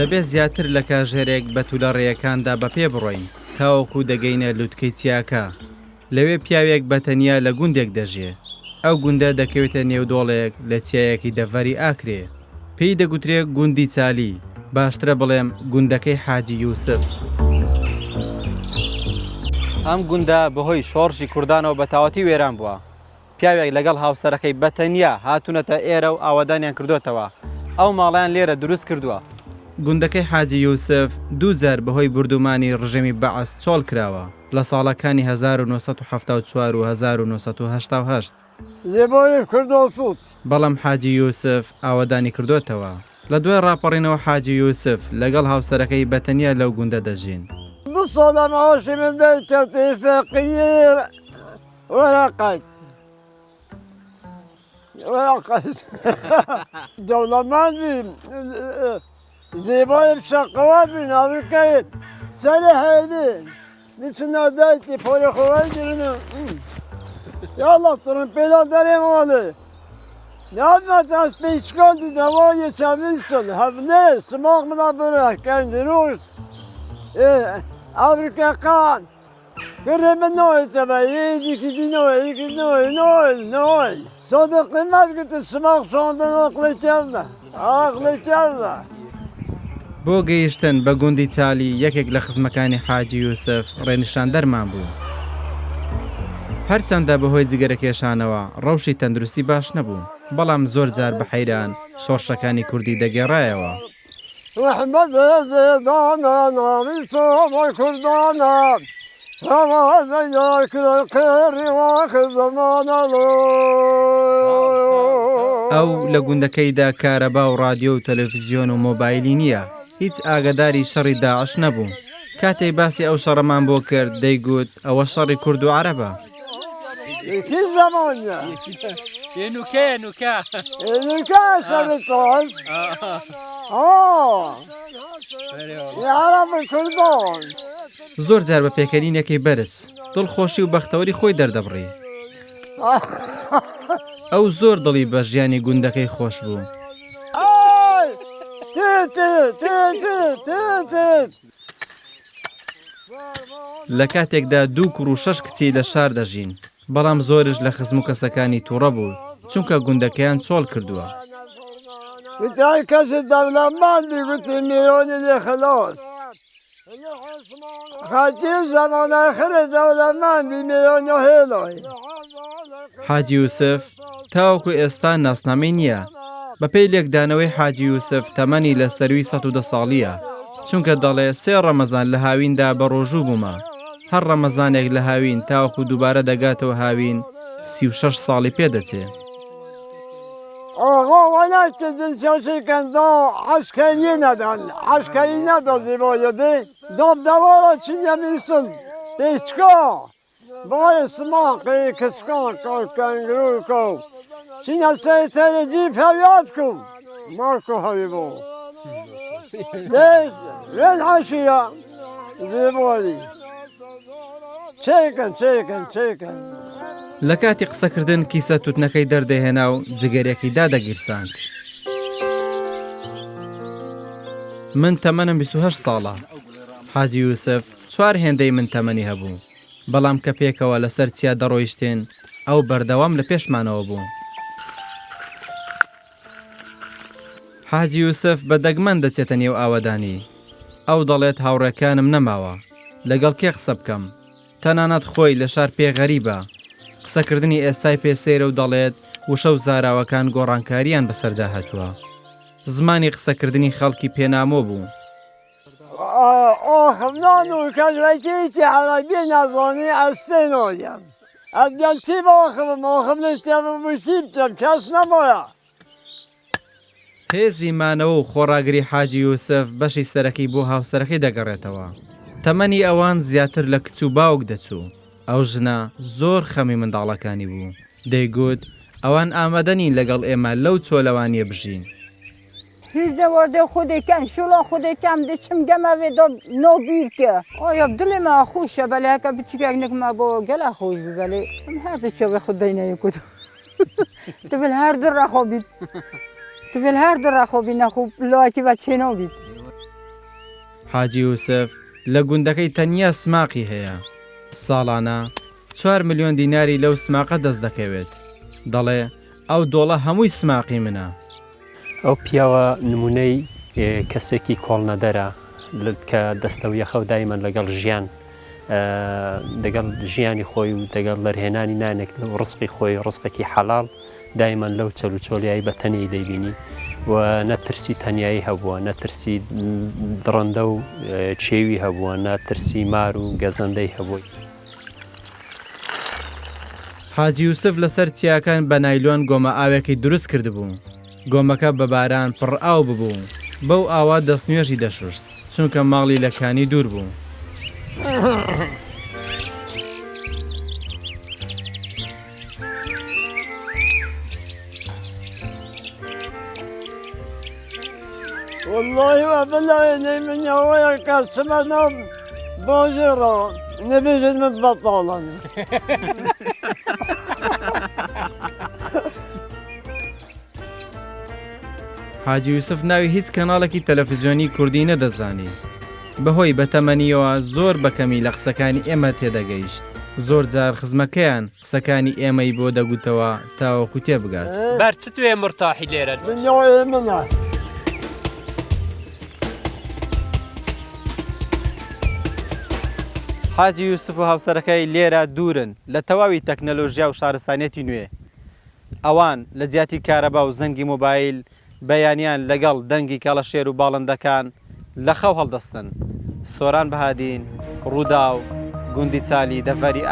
دەبێت زیاتر لە کاژێرێک بە تولەڕێیەکاندا بەپێ بڕۆین تاوەکو دەگەینە لووتکەی چیاکە. لەوێ پیاوێک بەتەنیا لە گوندێک دەژێ. ئەو گوندە دەکەوێتە نێودۆڵێک لە چیایەکی دەڤەری ئاکرێ. پێی دەگوترێت گوندی چالی، باشترە بڵێم گوندەکەی حاجی یوسف. ئەم گوندە بەهۆی شۆڕشی کوردانەوە بە تاوەتی وێران بووە. پیاوێک لەگەڵ هاوسەرەکەی بەتەنیا هاتوونەتە ئێرە و ئاوادانیان کردوتەوە. ئەو ماڵیان لێرە دروست کردووە. گوندەکەی حاجی یوسف دووجار بەهۆی بردومانی ڕژێمی بەعەس چۆڵ کراوە لە ساڵەکانی 1974 و 1988. زێبۆری کردۆسووت. بەڵام حاجی یوسف ئاوادانی کردوتەوە. لە دوای ڕاپەڕینەوە حاجی یوسف لەگەڵ هاوسەرەکەی بەتەنیا لەو گوندە دەژین. دو ساڵە ماوەشی من دەیکەوتی فێقیر وەرەقەت دەوڵەمەند بین زێبای شەقەوە بین ئەوروپایی سەری هەیبین دیچنە دایکی پۆلی خۆوای گرنە یاڵە تڕمپێلا دەرێم وەڵێ نامەت ئەس پێیچکۆندی دەوای چەویستن هەڤنێ سماق منە بڕە کەندروس ئەوروپیەکان گرێ من نۆیتەبە یەیەکی دی نۆیەکی نۆی سۆدە قیمەت گرتن سماق شۆندن ئەقڵی کەودە ئەقڵی کەودە. بۆ گەیشتن بە گوندی چالی یەکێک لە خزمەکانی حاجی یوسف ڕێنیشان دەرمان بوو. هەرچەندە بەهۆی جگەرەکێشانەوە ڕەوشی تەندروستی باش نەبوو، بەڵام زۆر جار بە حەیران شۆڕشەکانی کوردی دەگێڕایەوە. رحمت زێدانە ناوی سۆمە کوردانە ئەو لە گوندەکەیدا کارەبا و رادیۆ و تەلەڤیزیۆن و مۆبایلی نییە، هیچ ئاگاداری شەڕی داعش نەبوو. کاتێک باسی ئەو شەڕەمان بۆ کرد دەیگوت ئەوە شەڕی کورد و عەرەبە. زۆر جار بە پێکەنینەکەی بەرز دڵخۆشی و بەختەوەری خۆی دەردەبڕی. ئەو زۆر دڵی بە ژیانی گوندەکەی خۆش بوو. لە کاتێکدا 2 کوڕ و 6 کچی لە شار دەژین، بەڵام زۆرش لە خزم و کەسەکانی تووڕە بوو چونکە گوندەکەیان چۆڵ کردووە. وتای کەسی دەوڵەمەندی گوتی میرۆنی لێ خلاص خەتی زەمانەخرە دەوڵەمەندی میرۆنی هێڵۆی. حاجی یوسف تاوەکو ئێستا ناسنامەی نییە. بەپێی لێکدانەوەی حاجی یوسف تەمەنی لە سەروی 110 ساڵیە، چونکە دەڵێ 3 ڕەمەزان لە هاویندا بە ڕۆژوو بوومە. هەر ڕەمەزانێک لە هاوین تاوەکو دووبارە دەگاتەوە هاوین 36 ساڵی پێدەچێ. ئاغا وەلایتە دڵشەشێکەندا عەشکەری نەدەن عەشکەری نەدەزی بۆیەدێ دۆبدەوارە چینە میسن پێچکە بای سماقی کچکان کەنگروکە چینە سەیتەرەجی فەریاد کن مارکۆ هەوی بۆ وێن عەشیرە زێبۆری چێکن. لە کاتی قسەکردن کیسە تووتنەکەی دەردەهێنا و جگەرێکی دادەگیرساند. من تەمەنم 28 ساڵە. حاجی یوسف 4 هێندەی من تەمەنی هەبوو، بەڵام کە پێکەوە لەسەر چیا دەڕۆیشتێن ئەو بەردەوام لە پێشمانەوە بوو. حاجی یوسف بە دەگمەن دەچێتە نێو ئاوەدانی. ئەو دەڵێت هاوڕێکانم نەماوە لەگەڵ کێ قسە بکەم، تەنانەت خۆی لە شار پێغەریبە. قسەکردنی ئێستای پێسێرە و دەڵێت وشە و زاراوەکان گۆڕانکاریان بەسەردا هەتووە. زمانی قسەکردنی خەڵکی پێنامۆ بوو. ئۆخمنان و کەژێکیتی عەرەبی نەزانی ئەستێنۆیم ئەدگەلتی بۆخم ئۆخم لەستێمە موسی بکەم کەس نەمایە. هێزی مانەوە و خۆڕاگری حاجی یوسف بەشی سەرەکی بۆ هاوسەرەکەی دەگەڕێتەوە. تەمەنی ئەوان زیاتر لە کچ و باوک دەچوو. ئەو ژنە زۆر خەمی منداڵەکانی بوو. دەیگوت ئەوان ئامادەنین لەگەڵ ئێمە لەو چۆلەوانیە بژین. پیردەوەردە خودێکیان شوڵە خودێکیان دەچم گەمەوێ نۆ بیرکە ئۆیا دڵێمە خۆشە بەلەکە بچکێک نکمە بۆ گەلا خۆش ببەلێ ئەم هەردەچێوێ خوددەینەیە کود تبل هەر دڕە خۆ بیت تبل هەر دڕە خۆ بی نەخوب لایکی بە چێنەوە بیت. حاجی یوسف لە گوندەکەی تەنیا سماقی هەیە. ساڵانە 4 ملیۆن دیناری لەو سماقە دەست دەکەوێت. دەڵێ ئەو دۆڵە هەمووی سماقی منە. ئەو پیاوە نمونەی کەسێکی کۆڵنەدەرە کە دەستەویەخە و دایمەن لەگەڵ ژیان دەگەڵ ژیانی خۆی و دەگەڵ لەرهێنانی نانێک و ڕزقی خۆی ڕزقێکی حەڵاڵ دایمەن لەو چەل و چۆلیایی بە تەنی دەیبینی و نەترسی تەنیایی هەبووە، نەترسی دڕندە و چێوی هەبووە، نەترسی مار و گەزەندەی هەبووی. حاجی یوسف لەسەر چیاکان بە نایلۆن گۆمە ئاوێکی دروست کردبوو. گۆمەکە بە باران پڕ ئاو ببوو. بەو ئاوا دەستنوێژی دەشوشت چونکە ماڵی لەکانی دوور بوو. والله وبالله إني من يومي كرسمة نوم بوجرة نبيجي متبطلة. حاجی یوسف ناوی هیچ کەناڵێکی تەلەڤیزیۆنی کوردی نەدەزانی. بەهۆی بەتەمەنیەوە زۆر بەکەمی لە قسەکانی ئێمە تێدەگەیشت. زۆر جار خزمەکەیان قسەکانی ئێمەی بۆ دەگوتەوە تاوەکو تێبگات. بەر چ توێ مرتاحی لێرە؟ من يومي منها. حاجی یوسف و هاوسەرەکەی لێرە دوورن لە تەواوی تەکنەلۆژیا و شارستانیەتی نوێ. ئەوان لە جیاتی کارەبا و زەنگی مۆبایل بەیانیان لەگەڵ دەنگی کەڵەشێر و باڵندەکان لە خەو هەڵدەستن. سۆران بەهادین، ڕوودا و گوندی چالی دەڤەری